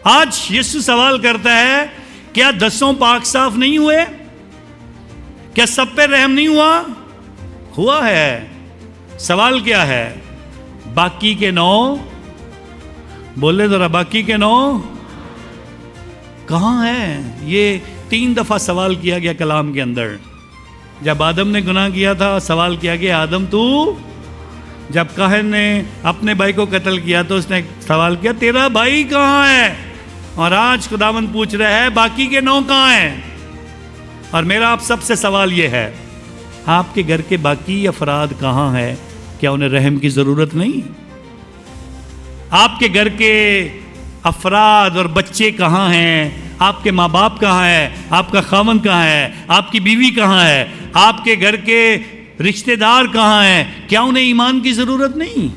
آج یسوع سوال کرتا ہے کیا 10 پاک صاف نہیں ہوئے؟ کیا سب پہ رحم نہیں ہوا ہے؟ سوال کیا ہے؟ باقی کے 9 بولے ذرا، باقی کے 9 کہاں ہیں؟ یہ 3 دفعہ سوال کیا گیا کلام کے اندر. جب آدم نے گناہ کیا تھا سوال کیا گیا آدم تو، جب کاہن نے اپنے بھائی کو قتل کیا تو اس نے سوال کیا تیرا بھائی کہاں ہے؟ اور آج خداوند پوچھ رہا ہے باقی کے 9 کہاں ہیں؟ اور میرا آپ سب سے سوال یہ ہے، آپ کے گھر کے باقی افراد کہاں ہیں؟ کیا انہیں رحم کی ضرورت نہیں؟ آپ کے گھر کے افراد اور بچے کہاں ہیں؟ آپ کے ماں باپ کہاں ہیں؟ آپ کا خاوند کہاں ہے؟ آپ کی بیوی کہاں ہے؟ آپ کے گھر کے رشتہ دار کہاں ہیں؟ کیا انہیں ایمان کی ضرورت نہیں؟